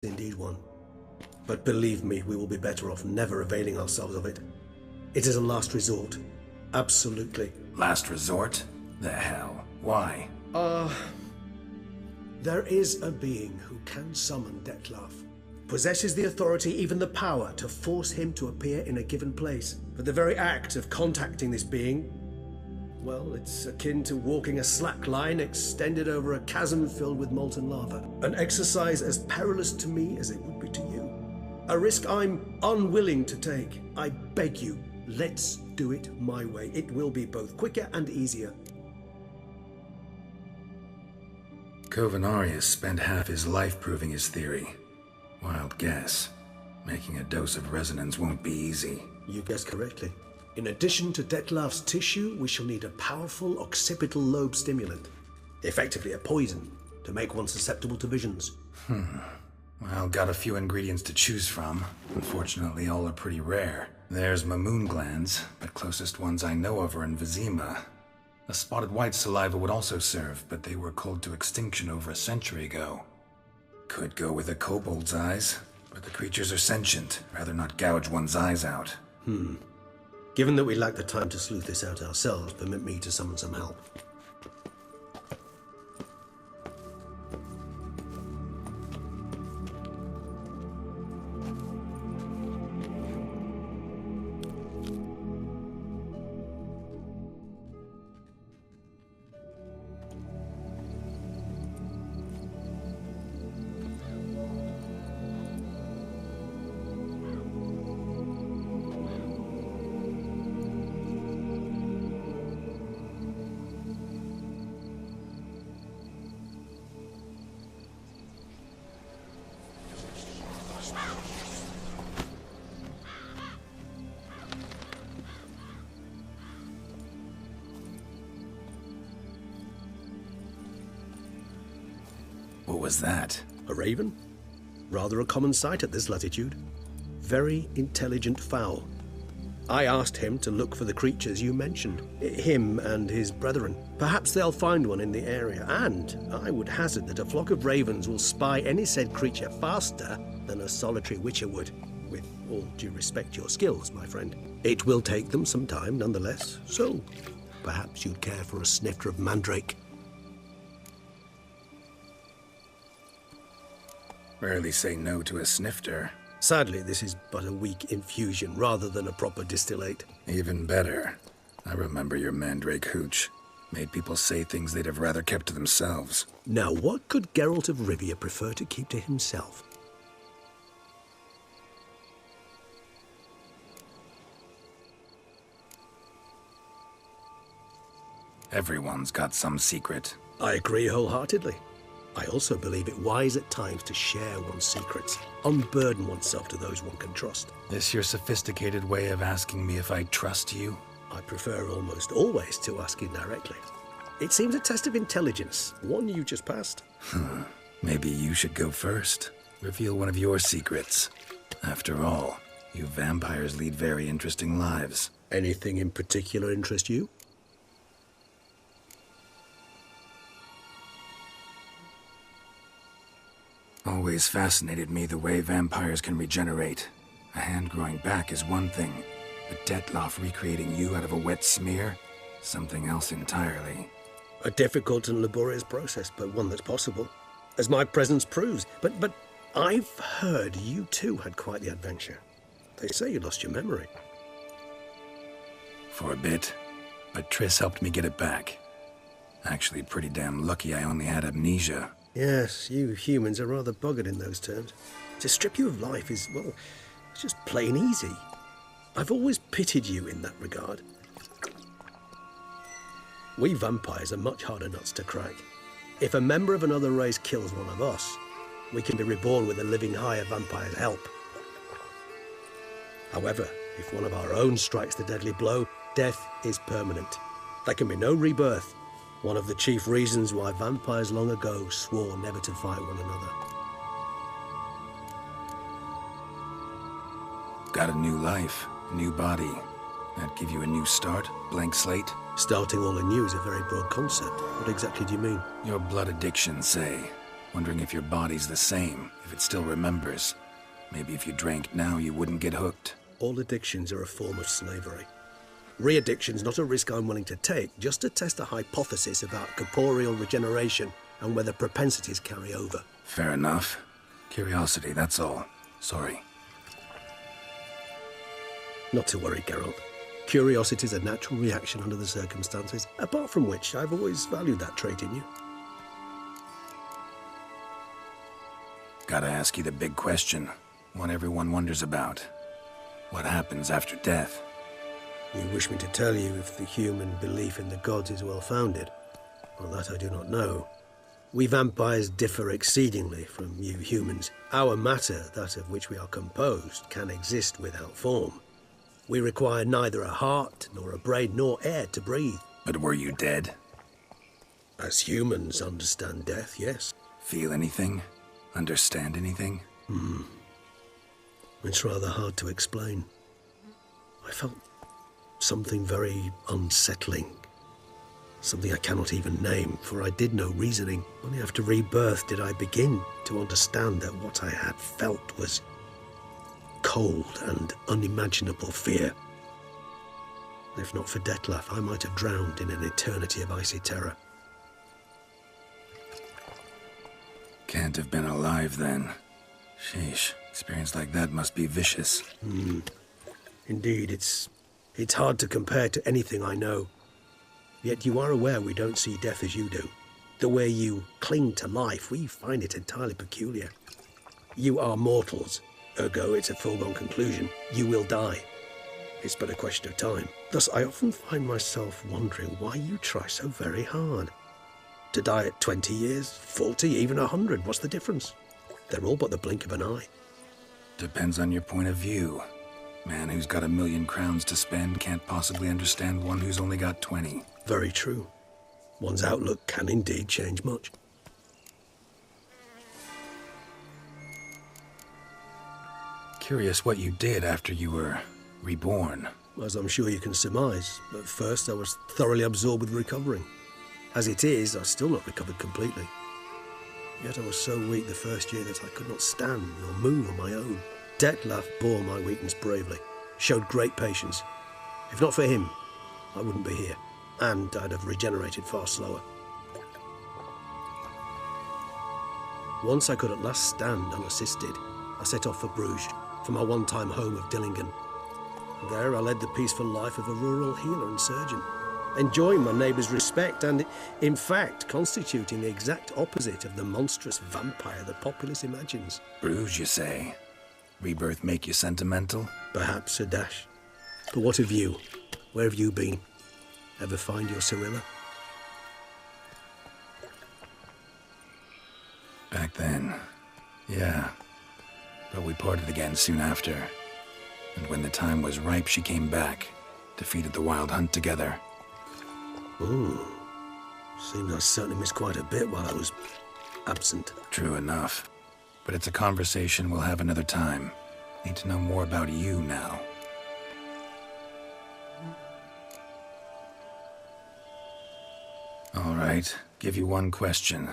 indeed one. But believe me, we will be better off never availing ourselves of it. It is a last resort. Absolutely. Last resort? The hell? Why? There is a being who can summon Detlef. Possesses the authority, even the power, to force him to appear in a given place. But the very act of contacting this being, well, it's akin to walking a slack line extended over a chasm filled with molten lava. An exercise as perilous to me as it would be to you. A risk I'm unwilling to take. I beg you, let's do it my way. It will be both quicker and easier. Covenarius spent half his life proving his theory. Wild guess. Making a dose of resonance won't be easy. You guessed correctly. In addition to Detlef's tissue, we shall need a powerful occipital lobe stimulant. Effectively a poison, to make one susceptible to visions. Well, got a few ingredients to choose from. Unfortunately, all are pretty rare. There's Mamoon glands, but closest ones I know of are in Vizima. A spotted white saliva would also serve, but they were cold to extinction over a century ago. Could go with a kobold's eyes, but the creatures are sentient. Rather not gouge one's eyes out. Given that we lack the time to sleuth this out ourselves, permit me to summon some help. What was that? A raven? Rather a common sight at this latitude. Very intelligent fowl. I asked him to look for the creatures you mentioned. Him and his brethren. Perhaps they'll find one in the area, and I would hazard that a flock of ravens will spy any said creature faster than a solitary witcher would. With all due respect to your skills, my friend. It will take them some time, nonetheless, so perhaps you'd care for a snifter of mandrake. Rarely say no to a snifter. Sadly, this is but a weak infusion rather than a proper distillate. Even better. I remember your mandrake hooch. Made people say things they'd have rather kept to themselves. Now, what could Geralt of Rivia prefer to keep to himself? Everyone's got some secret. I agree wholeheartedly. I also believe it wise at times to share one's secrets, unburden oneself to those one can trust. This your sophisticated way of asking me if I trust you? I prefer almost always to ask indirectly. It seems a test of intelligence, one you just passed. Maybe you should go first. Reveal one of your secrets. After all, you vampires lead very interesting lives. Anything in particular interest you? Always fascinated me the way vampires can regenerate. A hand growing back is one thing, but Detlef recreating you out of a wet smear? Something else entirely. A difficult and laborious process, but one that's possible, as my presence proves. But I've heard you too had quite the adventure. They say you lost your memory. For a bit, but Triss helped me get it back. Actually, pretty damn lucky I only had amnesia. Yes, you humans are rather buggered in those terms. To strip you of life is, well, it's just plain easy. I've always pitied you in that regard. We vampires are much harder nuts to crack. If a member of another race kills one of us, we can be reborn with a living higher vampire's help. However, if one of our own strikes the deadly blow, death is permanent. There can be no rebirth. One of the chief reasons why vampires long ago swore never to fight one another. Got a new life, a new body. That give you a new start? Blank slate? Starting all anew is a very broad concept. What exactly do you mean? Your blood addiction, say. Wondering if your body's the same, if it still remembers. Maybe if you drank now, you wouldn't get hooked. All addictions are a form of slavery. Re-addiction's not a risk I'm willing to take, just to test a hypothesis about corporeal regeneration and whether propensities carry over. Fair enough. Curiosity, that's all. Sorry. Not to worry, Geralt. Curiosity is a natural reaction under the circumstances, apart from which I've always valued that trait in you. Gotta ask you the big question. One everyone wonders about. What happens after death? You wish me to tell you if the human belief in the gods is well-founded? Well, that I do not know. We vampires differ exceedingly from you humans. Our matter, that of which we are composed, can exist without form. We require neither a heart, nor a brain, nor air to breathe. But were you dead? As humans understand death, yes. Feel anything? Understand anything? It's rather hard to explain. I felt something very unsettling. Something I cannot even name, for I did no reasoning. Only after rebirth did I begin to understand that what I had felt was cold and unimaginable fear. If not for Detlef, I might have drowned in an eternity of icy terror. Can't have been alive then. Sheesh, experience like that must be vicious. Indeed, it's hard to compare to anything I know. Yet you are aware we don't see death as you do. The way you cling to life, we find it entirely peculiar. You are mortals, ergo it's a foregone conclusion. You will die. It's but a question of time. Thus, I often find myself wondering why you try so very hard. To die at 20 years, 40, even 100, what's the difference? They're all but the blink of an eye. Depends on your point of view. Man who's got 1,000,000 crowns to spend can't possibly understand one who's only got 20. Very true. One's outlook can indeed change much. Curious what you did after you were reborn. As I'm sure you can surmise, at first I was thoroughly absorbed with recovering. As it is, I've still not recovered completely. Yet I was so weak the first year that I could not stand nor move on my own. Detlef bore my weakness bravely, showed great patience. If not for him, I wouldn't be here, and I'd have regenerated far slower. Once I could at last stand unassisted, I set off for Bruges, for my one-time home of Dillingen. There I led the peaceful life of a rural healer and surgeon, enjoying my neighbours' respect and, in fact, constituting the exact opposite of the monstrous vampire the populace imagines. Bruges, you say? Rebirth make you sentimental? Perhaps a dash. But what of you? Where have you been? Ever find your Cyrilla? Back then, yeah. But we parted again soon after. And when the time was ripe, she came back, defeated the Wild Hunt together. Seems I certainly missed quite a bit while I was absent. True enough. But it's a conversation we'll have another time. Need to know more about you now. All right, give you one question.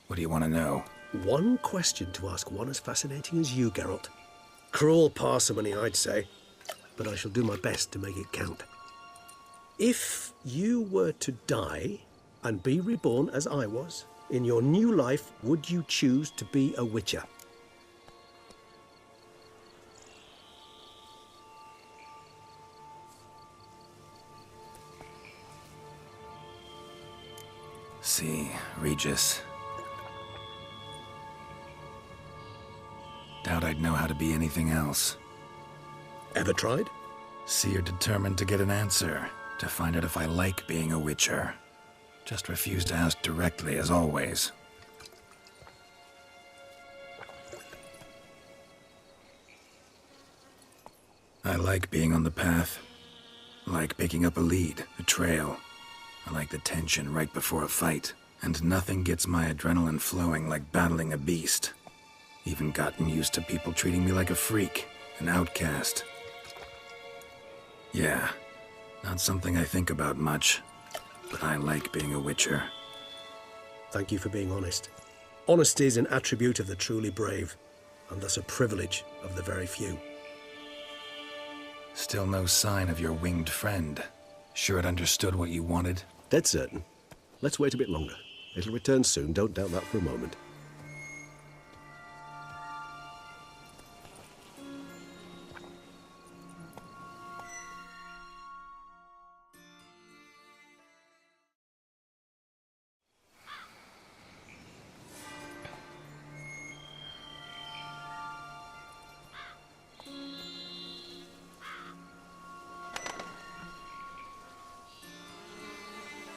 What do you want to know? One question to ask one as fascinating as you, Geralt. Cruel parsimony, I'd say, but I shall do my best to make it count. If you were to die and be reborn as I was, in your new life, would you choose to be a witcher? See, Regis. Doubt I'd know how to be anything else. Ever tried? See, you're determined to get an answer, to find out if I like being a witcher. Just refuse to ask directly, as always. I like being on the path. I like picking up a lead, a trail. I like the tension right before a fight. And nothing gets my adrenaline flowing like battling a beast. Even gotten used to people treating me like a freak, an outcast. Yeah, not something I think about much, but I like being a witcher. Thank you for being honest. Honesty is an attribute of the truly brave, and thus a privilege of the very few. Still no sign of your winged friend. Sure it understood what you wanted? Dead certain. Let's wait a bit longer. It'll return soon, don't doubt that for a moment.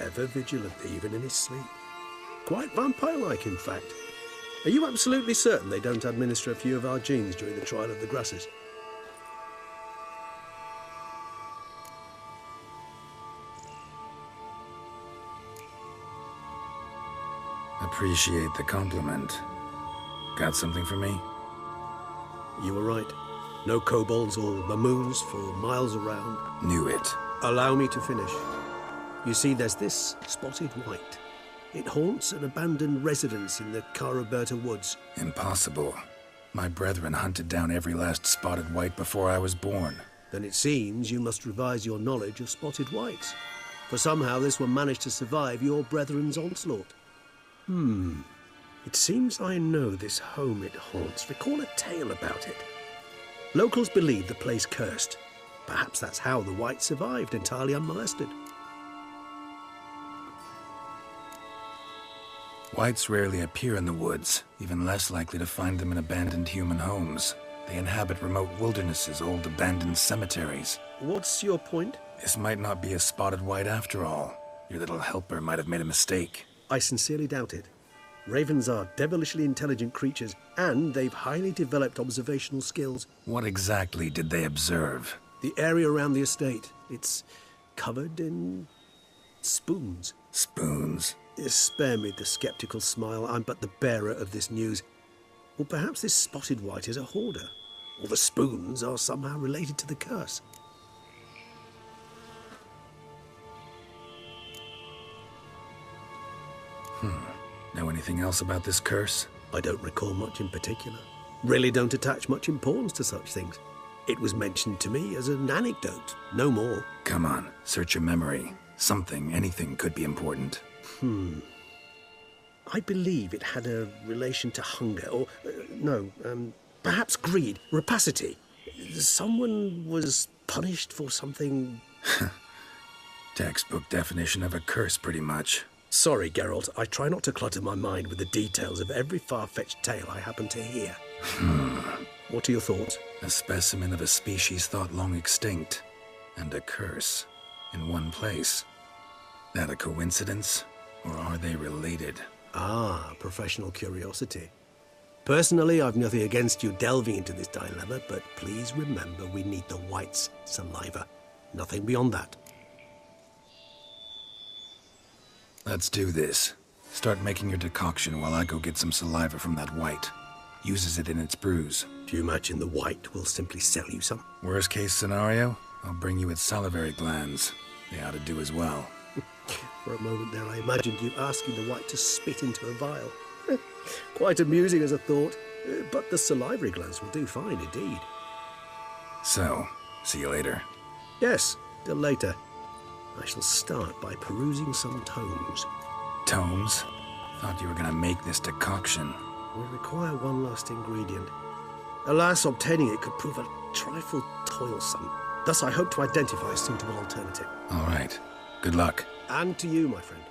Ever vigilant, even in his sleep. Quite vampire-like, in fact. Are you absolutely certain they don't administer a few of our genes during the trial of the grasses? Appreciate the compliment. Got something for me? You were right. No kobolds or mamoons for miles around. Knew it. Allow me to finish. You see, there's this spotted white. It haunts an abandoned residence in the Caraberta woods. Impossible. My brethren hunted down every last spotted white before I was born. Then it seems you must revise your knowledge of spotted whites. For somehow this one managed to survive your brethren's onslaught. It seems I know this home it haunts. Recall a tale about it. Locals believe the place cursed. Perhaps that's how the whites survived entirely unmolested. Whites rarely appear in the woods, even less likely to find them in abandoned human homes. They inhabit remote wildernesses, old abandoned cemeteries. What's your point? This might not be a spotted white after all. Your little helper might have made a mistake. I sincerely doubt it. Ravens are devilishly intelligent creatures, and they've highly developed observational skills. What exactly did they observe? The area around the estate, it's covered in spoons. Spoons? Spare me the skeptical smile. I'm but the bearer of this news. Or perhaps this spotted white is a hoarder. Or the spoons are somehow related to the curse. Know anything else about this curse? I don't recall much in particular. Really don't attach much importance to such things. It was mentioned to me as an anecdote, no more. Come on, search your memory. Something, anything could be important. I believe it had a relation to hunger, or, perhaps greed, rapacity. Someone was punished for something... Textbook definition of a curse, pretty much. Sorry, Geralt, I try not to clutter my mind with the details of every far-fetched tale I happen to hear. What are your thoughts? A specimen of a species thought long extinct, and a curse, in one place. That a coincidence, or are they related? Ah, professional curiosity. Personally, I've nothing against you delving into this dilemma, but please remember we need the white's saliva. Nothing beyond that. Let's do this. Start making your decoction while I go get some saliva from that white. Uses it in its brews. Do you imagine the white will simply sell you some? Worst case scenario, I'll bring you its salivary glands. They ought to do as well. For a moment there, I imagined you asking the white to spit into a vial. Quite amusing as a thought, but the salivary glands will do fine indeed. So, see you later. Yes, till later. I shall start by perusing some tomes. Tomes? Thought you were gonna make this decoction. We require one last ingredient. Alas, obtaining it could prove a trifle toilsome. Thus I hope to identify a suitable alternative. All right. Good luck. And to you, my friend.